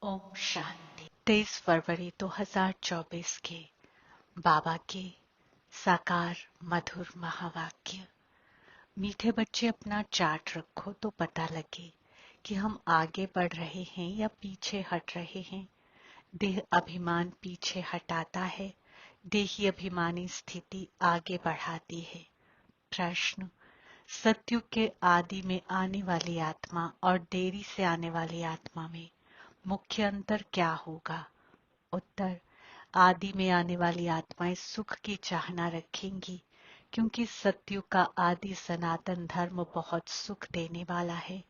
ओम शांति। 23 फरवरी 2024 के बाबा के साकार मधुर महावाक्य। मीठे बच्चे, अपना चार्ट रखो तो पता लगे कि हम आगे बढ़ रहे हैं या पीछे हट रहे हैं। देह अभिमान पीछे हटाता है, देही अभिमानी स्थिति आगे बढ़ाती है। प्रश्न: सतयुग के आदि में आने वाली आत्मा और देरी से आने वाली आत्मा में मुख्य अंतर क्या होगा? उत्तर: आदि में आने वाली आत्माएं सुख की चाहना रखेंगी, क्योंकि सतयुग का आदि सनातन धर्म बहुत सुख देने वाला है।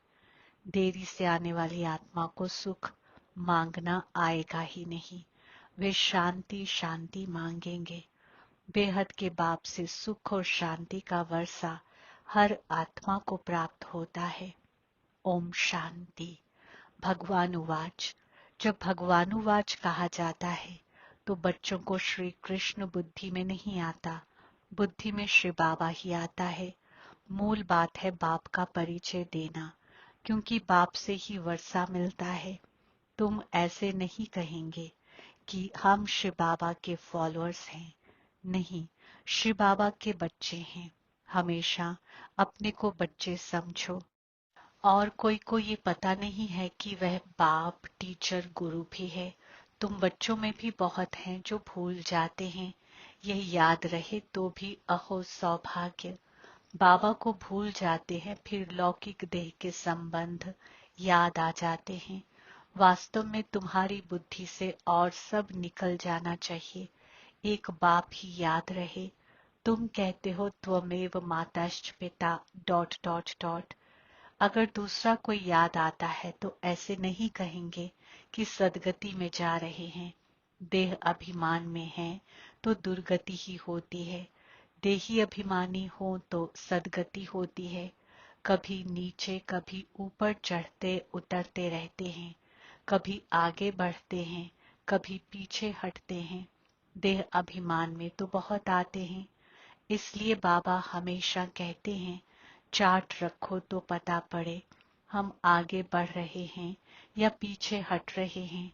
देरी से आने वाली आत्मा को सुख मांगना आएगा ही नहीं, वे शांति शांति मांगेंगे। बेहद के बाप से सुख और शांति का वर्षा हर आत्मा को प्राप्त होता है। ओम शांति। भगवानुवाच। जब भगवानुवाच कहा जाता है तो बच्चों को श्री कृष्ण बुद्धि में नहीं आता, बुद्धि में श्री बाबा ही आता है। मूल बात है बाप का परिचय देना, क्योंकि बाप से ही वर्षा मिलता है। तुम ऐसे नहीं कहेंगे कि हम शिव बाबा के फॉलोअर्स हैं। नहीं, शिव बाबा के बच्चे हैं। हमेशा अपने को बच्चे समझो। और कोई को ये पता नहीं है कि वह बाप, टीचर, गुरु भी है। तुम बच्चों में भी बहुत हैं जो भूल जाते हैं। यह याद रहे तो भी अहो सौभाग्य। बाबा को भूल जाते हैं, फिर लौकिक देह के संबंध याद आ जाते हैं। वास्तव में तुम्हारी बुद्धि से और सब निकल जाना चाहिए, एक बाप ही याद रहे। तुम कहते हो त्वमेव माताश्च पिता डॉट डॉट डॉट। अगर दूसरा कोई याद आता है तो ऐसे नहीं कहेंगे कि सदगति में जा रहे हैं। देह अभिमान में है तो दुर्गति ही होती है। देही अभिमानी हो तो सदगति होती है। कभी नीचे कभी ऊपर चढ़ते उतरते रहते हैं, कभी आगे बढ़ते हैं, कभी पीछे हटते हैं। देह अभिमान में तो बहुत आते हैं। इसलिए बाबा हमेशा कहते हैं, चार्ट रखो तो पता पड़े हम आगे बढ़ रहे हैं या पीछे हट रहे हैं।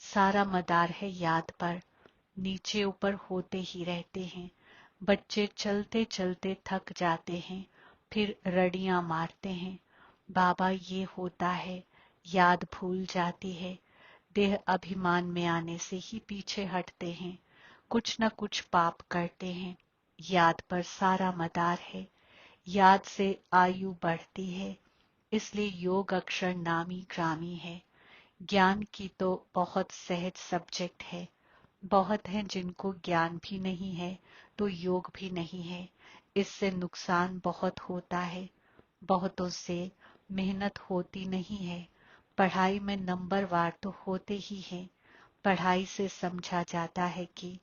सारा मदार है याद पर, नीचे ऊपर होते ही रहते हैं। बच्चे चलते चलते थक जाते हैं, फिर रड़ियां मारते हैं। बाबा ये होता है, याद भूल जाती है। देह अभिमान में आने से ही पीछे हटते हैं, कुछ न कुछ पाप करते हैं। याद पर सारा मदार है, याद से आयु बढ़ती है। इसलिए योग अक्षर नामी ग्रामी है। ज्ञान की तो बहुत सहज सब्जेक्ट है। बहुत हैं जिनको ज्ञान भी नहीं है तो योग भी नहीं है। इससे नुकसान बहुत होता है। बहुतों से मेहनत होती नहीं है। पढ़ाई में नंबर वार तो होते ही हैं। पढ़ाई से समझा जाता है कि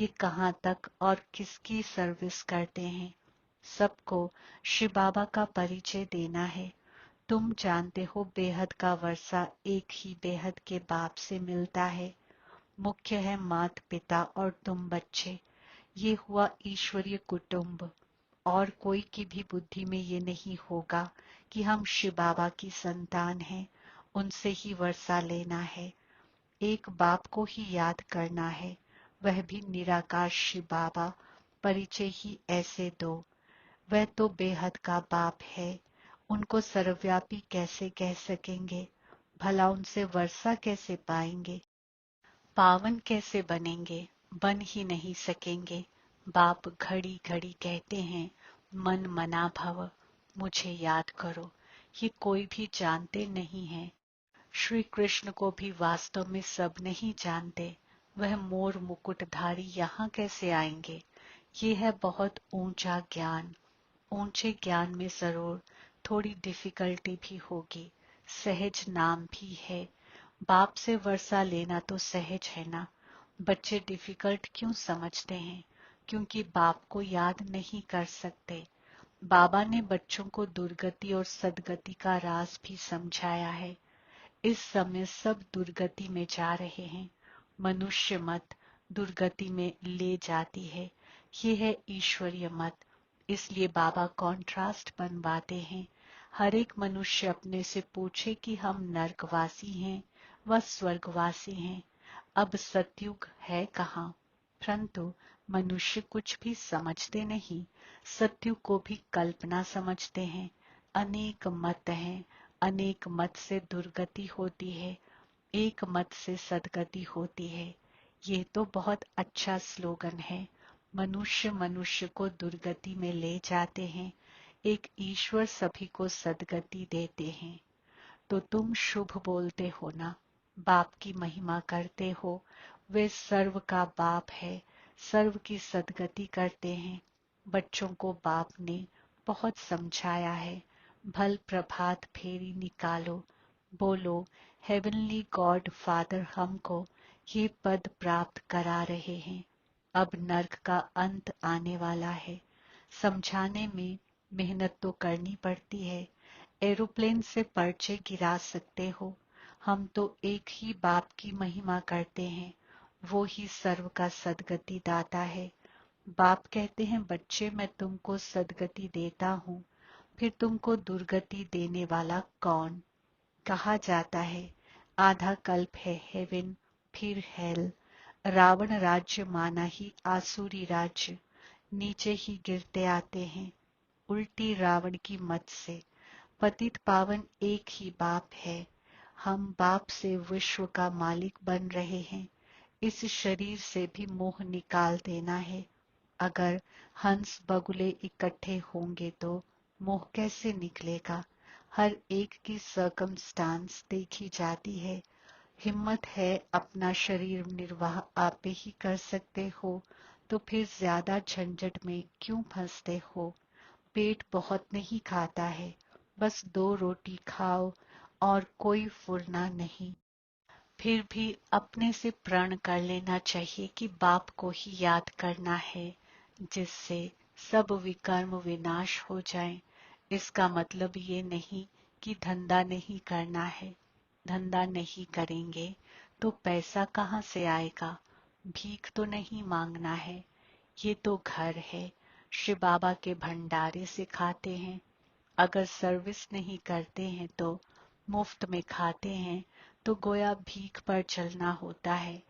ये कहाँ तक और किसकी सर्विस करते हैं। सबको शिव बाबा का परिचय देना है। तुम जानते हो बेहद का वर्षा एक ही बेहद के बाप से मिलता है। मुख्य है माता पिता और तुम बच्चे। ये हुआ ईश्वरीय कुटुंब। और कोई की भी बुद्धि में ये नहीं होगा कि हम शिव बाबा की संतान हैं, उनसे ही वर्षा लेना है। एक बाप को ही याद करना है, वह भी निराकार शिव बाबा। परिचय ही ऐसे दो। वह तो बेहद का बाप है, उनको सर्वव्यापी कैसे कह सकेंगे? भला उनसे वर्षा कैसे पाएंगे? पावन कैसे बनेंगे? बन ही नहीं सकेंगे। बाप घड़ी घड़ी कहते हैं, मन मना भव, मुझे याद करो। ये कोई भी जानते नहीं है। श्री कृष्ण को भी वास्तव में सब नहीं जानते। वह मोर मुकुटधारी यहाँ कैसे आएंगे? ये है बहुत ऊंचा ज्ञान। ऊंचे ज्ञान में जरूर थोड़ी डिफिकल्टी भी होगी। सहज नाम भी है। बाप से वर्षा लेना तो सहज है ना। बच्चे डिफिकल्ट क्यों समझते हैं? क्योंकि बाप को याद नहीं कर सकते। बाबा ने बच्चों को दुर्गति और सदगति का राज भी समझाया है। इस समय सब दुर्गति में जा रहे हैं। मनुष्य मत दुर्गति में ले जाती है। ये है ईश्वरीय मत। इसलिए बाबा कॉन्ट्रास्ट बनवाते हैं। हर एक मनुष्य अपने से पूछे कि हम नरकवासी हैं व स्वर्गवासी हैं। अब सतयुग है कहाँ? परंतु मनुष्य कुछ भी समझते नहीं। सतयुग को भी कल्पना समझते हैं। अनेक मत हैं, अनेक मत से दुर्गति होती है, एक मत से सदगति होती है। ये तो बहुत अच्छा स्लोगन है। मनुष्य मनुष्य को दुर्गति में ले जाते हैं, एक ईश्वर सभी को सदगति देते हैं। तो तुम शुभ बोलते हो ना, बाप की महिमा करते हो। वे सर्व का बाप है, सर्व की सदगति करते हैं। बच्चों को बाप ने बहुत समझाया है। भल प्रभात फेरी निकालो, बोलो हेवनली गॉड फादर हमको ये पद प्राप्त करा रहे हैं। अब नर्क का अंत आने वाला है। समझाने में मेहनत तो करनी पड़ती है। एरोप्लेन से पर्चे गिरा सकते हो। हम तो एक ही बाप की महिमा करते हैं, वो ही सर्व का सदगति दाता है। बाप कहते हैं बच्चे मैं तुमको सदगति देता हूँ, फिर तुमको दुर्गति देने वाला कौन? कहा जाता है आधा कल्प है हेवन, फिर हेल। रावण राज्य माना ही आसुरी राज्य, नीचे ही गिरते आते हैं उल्टी रावण की मत से। पतित पावन एक ही बाप है। हम बाप से विश्व का मालिक बन रहे हैं। इस शरीर से भी मोह निकाल देना है। अगर हंस बगुले इकट्ठे होंगे तो मोह कैसे निकलेगा? हर एक की सर्कमस्टांस देखी जाती है। हिम्मत है अपना शरीर निर्वाह आप ही कर सकते हो, तो फिर ज्यादा झंझट में क्यों फंसते हो? पेट बहुत नहीं खाता है, बस 2 रोटी खाओ और कोई फुरना नहीं। फिर भी अपने से प्रण कर लेना चाहिए कि बाप को ही याद करना है, जिससे सब विकर्म विनाश हो जाए। इसका मतलब ये नहीं कि धंधा नहीं करना है। धंधा नहीं करेंगे तो पैसा कहाँ से आएगा? भीख तो नहीं मांगना है। ये तो घर है, शिव बाबा के भंडारे से खाते हैं। अगर सर्विस नहीं करते हैं तो मुफ्त में खाते हैं, तो गोया भीख पर चलना होता है।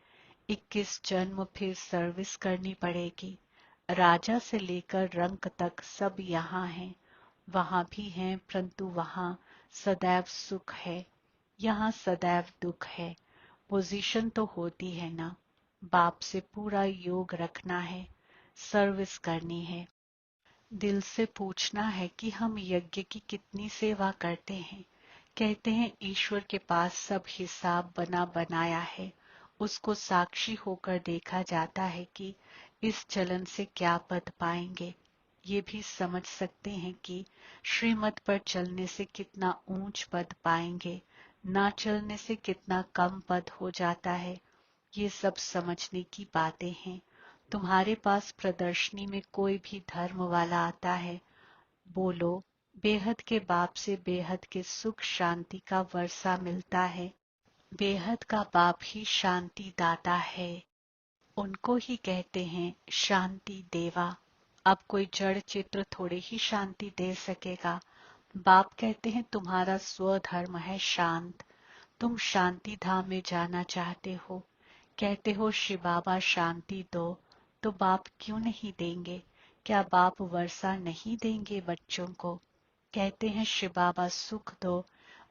21 जन्म फिर सर्विस करनी पड़ेगी। राजा से लेकर रंक तक सब यहाँ हैं। वहां भी हैं, परंतु वहां सदैव सुख है, यहाँ सदैव दुख है। पोजीशन तो होती है ना। बाप से पूरा योग रखना है, सर्विस करनी है। दिल से पूछना है कि हम यज्ञ की कितनी सेवा करते हैं। कहते हैं ईश्वर के पास सब हिसाब बना बनाया है, उसको साक्षी होकर देखा जाता है कि इस चलन से क्या पद पाएंगे। ये भी समझ सकते हैं कि श्रीमत पर चलने से कितना ऊंच पद पाएंगे, ना चलने से कितना कम पद हो जाता है। ये सब समझने की बातें हैं। तुम्हारे पास प्रदर्शनी में कोई भी धर्म वाला आता है, बोलो बेहद के बाप से बेहद के सुख शांति का वर्षा मिलता है। बेहद का बाप ही शांति दाता है, उनको ही कहते हैं शांति देवा। अब कोई जड़ चित्र थोड़े ही शांति दे सकेगा। बाप कहते हैं तुम्हारा स्वधर्म है शांत। तुम शांति धाम में जाना चाहते हो, कहते हो शिव बाबा शांति दो, तो बाप क्यों नहीं देंगे? क्या बाप वर्षा नहीं देंगे बच्चों को? कहते हैं शिव बाबा सुख दो,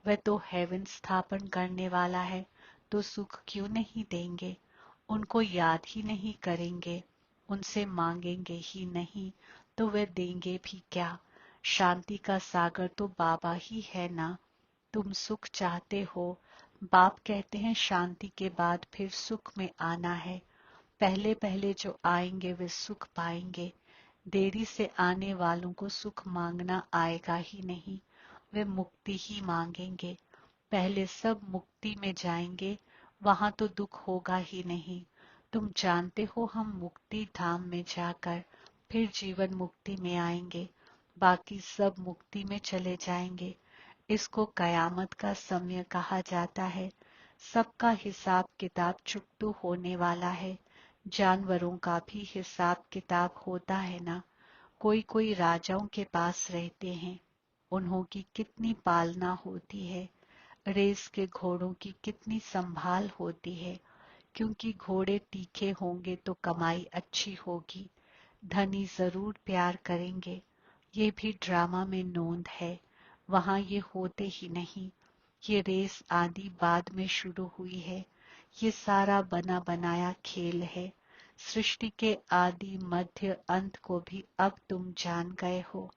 वह तो हेवन स्थापन करने वाला है, तो सुख क्यों नहीं देंगे? उनको याद ही नहीं करेंगे, उनसे मांगेंगे ही नहीं, तो वे देंगे भी क्या? शांति का सागर तो बाबा ही है ना। तुम सुख चाहते हो, बाप कहते हैं शांति के बाद फिर सुख में आना है। पहले पहले जो आएंगे वे सुख पाएंगे, देरी से आने वालों को सुख मांगना आएगा ही नहीं, वे मुक्ति ही मांगेंगे। पहले सब मुक्ति में जाएंगे, वहां तो दुख होगा ही नहीं। तुम जानते हो हम मुक्ति धाम में जाकर फिर जीवन मुक्ति में आएंगे, बाकी सब मुक्ति में चले जाएंगे। इसको कयामत का समय कहा जाता है। सबका हिसाब किताब चुकतू होने वाला है। जानवरों का भी हिसाब किताब होता है ना। कोई कोई राजाओं के पास रहते हैं, उन्हों की कितनी पालना होती है, रेस के घोड़ों की कितनी संभाल होती है, क्योंकि घोड़े तीखे होंगे तो कमाई अच्छी होगी, धनी जरूर प्यार करेंगे। ये भी ड्रामा में नोंद है, वहां ये होते ही नहीं। ये रेस आदि बाद में शुरू हुई है। ये सारा बना बनाया खेल है। सृष्टि के आदि मध्य अंत को भी अब तुम जान गए हो।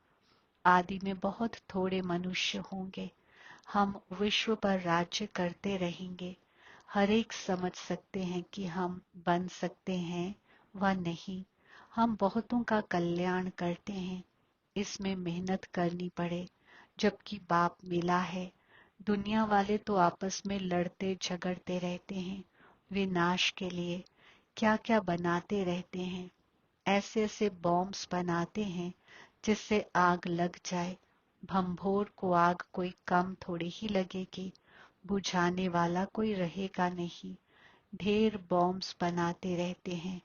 आदि में बहुत थोड़े मनुष्य होंगे। हम विश्व पर राज्य करते रहेंगे। हर एक समझ सकते हैं कि हम बन सकते हैं व नहीं। हम बहुतों का कल्याण करते हैं, इसमें मेहनत करनी पड़े। जबकि बाप मिला है। दुनिया वाले तो आपस में लड़ते झगड़ते रहते हैं, विनाश के लिए क्या क्या बनाते रहते हैं। ऐसे ऐसे बॉम्ब्स बनाते हैं जिससे आग लग जाए। भंभोर को आग कोई कम थोड़ी ही लगेगी, बुझाने वाला कोई रहेगा नहीं। ढेर बॉम्ब्स बनाते रहते हैं,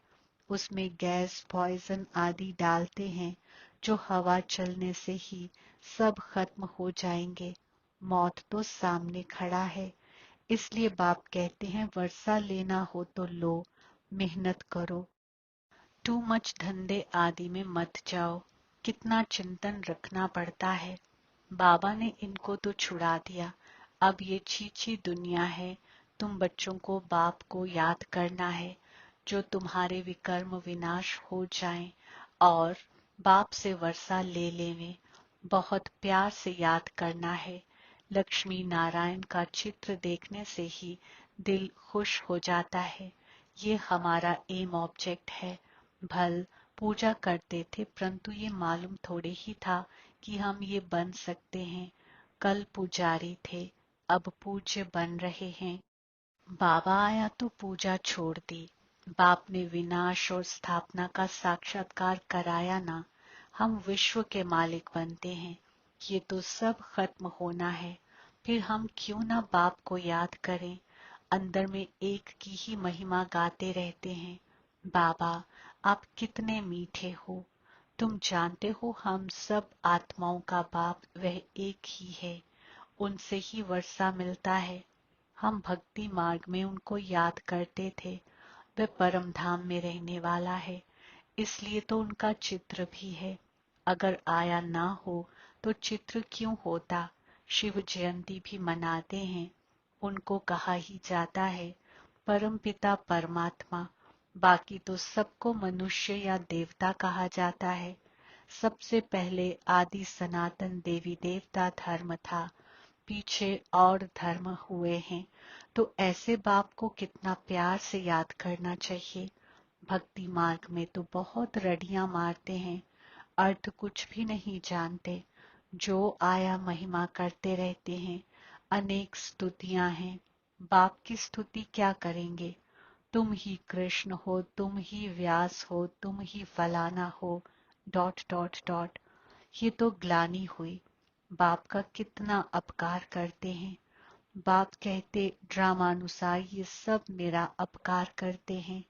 उसमें गैस पॉइजन आदि डालते हैं जो हवा चलने से ही सब खत्म हो जाएंगे। मौत तो सामने खड़ा है। इसलिए बाप कहते हैं वर्षा लेना हो तो लो, मेहनत करो। टू मच धंधे आदि में मत जाओ। कितना चिंतन रखना पड़ता है। बाबा ने इनको तो छुड़ा दिया। अब ये छीछी दुनिया है। तुम बच्चों को बाप को याद करना है, जो तुम्हारे विकर्म विनाश हो जाएं और बाप से वर्षा ले लेवे। बहुत प्यार से याद करना है। लक्ष्मी नारायण का चित्र देखने से ही दिल खुश हो जाता है। ये हमारा एम ऑब्जेक्ट है। भल पूजा करते थे, परंतु ये मालूम थोड़े ही था कि हम ये बन सकते हैं। कल पुजारी थे, अब पूज्य बन रहे हैं। बाबा आया तो पूजा छोड़ दी। बाप ने विनाश और स्थापना का साक्षात्कार कराया ना। हम विश्व के मालिक बनते हैं। ये तो सब खत्म होना है। फिर हम क्यों ना बाप को याद करें। अंदर में एक की ही महिमा गाते रहते हैं। बाबा आप कितने मीठे हो। तुम जानते हो हम सब आत्माओं का बाप वह एक ही है। उनसे ही वर्षा मिलता है। हम भक्ति मार्ग में उनको याद करते थे। वह परम धाम में रहने वाला है, इसलिए तो उनका चित्र भी है। अगर आया ना हो तो चित्र क्यों होता। शिव जयंती भी मनाते हैं। उनको कहा ही जाता है परम पिता परमात्मा। बाकी तो सबको मनुष्य या देवता कहा जाता है। सबसे पहले आदि सनातन देवी देवता धर्म था, पीछे और धर्म हुए हैं। तो ऐसे बाप को कितना प्यार से याद करना चाहिए। भक्ति मार्ग में तो बहुत रड़ियां मारते हैं, अर्थ कुछ भी नहीं जानते। जो आया महिमा करते रहते हैं। अनेक स्तुतियां हैं। बाप की स्तुति क्या करेंगे। तुम ही कृष्ण हो, तुम ही व्यास हो, तुम ही फलाना हो, डॉट डॉट डॉट। ये तो ग्लानि हुई। बाप का कितना अपकार करते हैं। बाप कहते ड्रामानुसार ये सब मेरा अपकार करते हैं।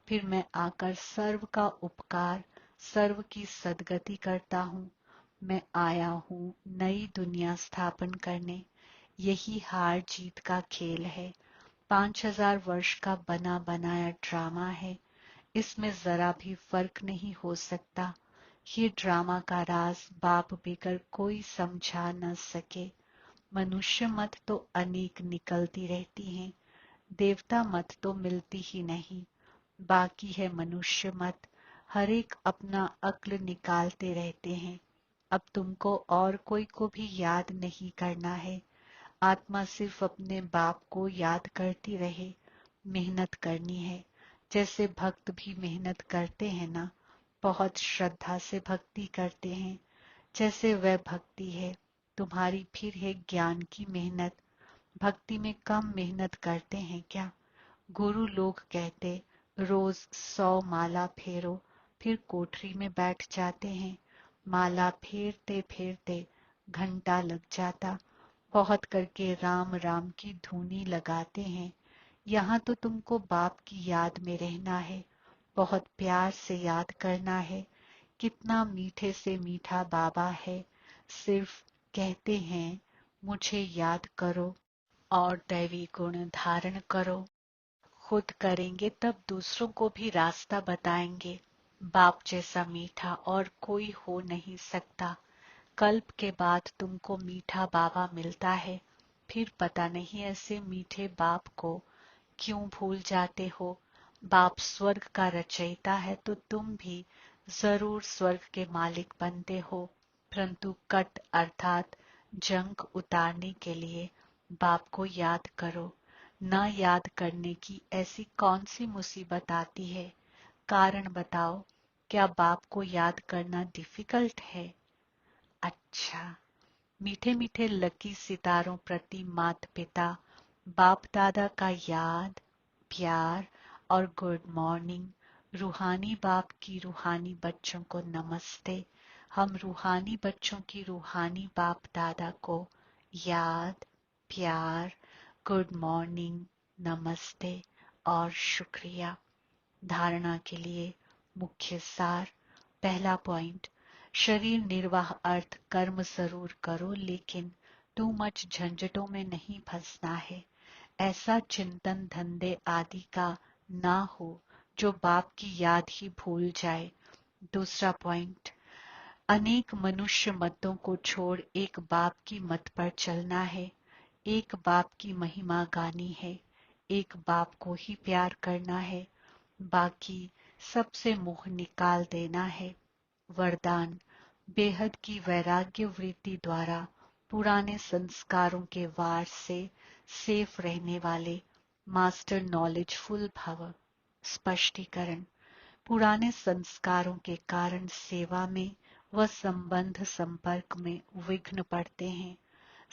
फिर मैं आकर सर्व का उपकार, सर्व की सदगति करता हूँ। मैं आया हूँ नई दुनिया स्थापन करने। यही हार जीत का खेल है। 5000 वर्ष का बना बनाया ड्रामा है। इसमें जरा भी फर्क नहीं हो सकता। ये ड्रामा का राज बाप बेकर कोई समझा न सके। मनुष्य मत तो अनेक निकलती रहती हैं, देवता मत तो मिलती ही नहीं। बाकी है मनुष्य मत। हर एक अपना अक्ल निकालते रहते हैं। अब तुमको और कोई को भी याद नहीं करना है। आत्मा सिर्फ अपने बाप को याद करती रहे। मेहनत करनी है, जैसे भक्त भी मेहनत करते हैं ना। बहुत श्रद्धा से भक्ति करते हैं। जैसे वह भक्ति है, तुम्हारी फिर है ज्ञान की मेहनत। भक्ति में कम मेहनत करते हैं क्या। गुरु लोग कहते रोज 100 माला फेरो, फिर कोठरी में बैठ जाते हैं। माला फेरते फेरते घंटा लग जाता। बहुत करके राम राम की धूनी लगाते हैं। यहाँ तो तुमको बाप की याद में रहना है। बहुत प्यार से याद करना है। कितना मीठे से मीठा बाबा है। सिर्फ कहते हैं मुझे याद करो और दैवी गुण धारण करो। खुद करेंगे तब दूसरों को भी रास्ता बताएंगे। बाप जैसा मीठा और कोई हो नहीं सकता। कल्प के बाद तुमको मीठा बाबा मिलता है, फिर पता नहीं ऐसे मीठे बाप को क्यों भूल जाते हो। बाप स्वर्ग का रचयिता है तो तुम भी जरूर स्वर्ग के मालिक बनते हो, परंतु कट अर्थात जंग उतारने के लिए बाप को याद करो। न याद करने की ऐसी कौन सी मुसीबत आती है? कारण बताओ, क्या बाप को याद करना डिफिकल्ट है? अच्छा, मीठे मीठे लकी सितारों प्रति माता पिता बाप दादा का याद, प्यार और गुड मॉर्निंग। रूहानी बाप की रूहानी बच्चों को नमस्ते। हम रूहानी बच्चों की रूहानी बाप दादा को याद, प्यार, गुड मॉर्निंग, नमस्ते और शुक्रिया। धारणा के लिए मुख्य सार। पहला पॉइंट, शरीर निर्वाह अर्थ कर्म जरूर करो, लेकिन टू मच झंझटों में नहीं फंसना है। ऐसा चिंतन धंधे आदि का ना हो जो बाप की याद ही भूल जाए। दूसरा पॉइंट, अनेक मनुष्य मतों को छोड़ एक बाप की मत पर चलना है। एक बाप की महिमा गानी है। एक बाप को ही प्यार करना है, बाकी सबसे मुंह निकाल देना है। वरदान, बेहद की वैराग्य वृत्ति द्वारा पुराने संस्कारों के वार से सेफ रहने वाले मास्टर नॉलेजफुल भव। स्पष्टीकरण, पुराने संस्कारों के कारण सेवा में व संबंध संपर्क में विघ्न पड़ते हैं।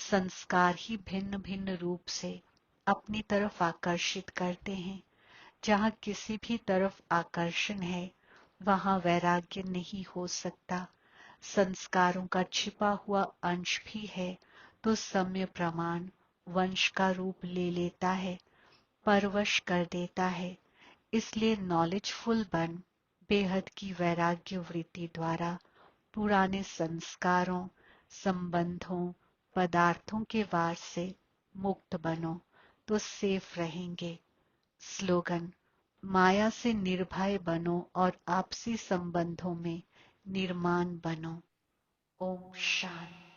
संस्कार ही भिन्न भिन्न रूप से अपनी तरफ आकर्षित करते हैं। जहाँ किसी भी तरफ आकर्षण है, वहां वैराग्य नहीं हो सकता। संस्कारों का छिपा हुआ अंश भी है तो सम्य प्रमाण वंश का रूप ले लेता है, परवश कर देता है। इसलिए नॉलेजफुल बन बेहद की वैराग्य वृत्ति द्वारा पुराने संस्कारों, संबंधों, पदार्थों के वार से मुक्त बनो तो सेफ रहेंगे। स्लोगन, माया से निर्भय बनो और आपसी संबंधों में निर्माण बनो। ओम शांति।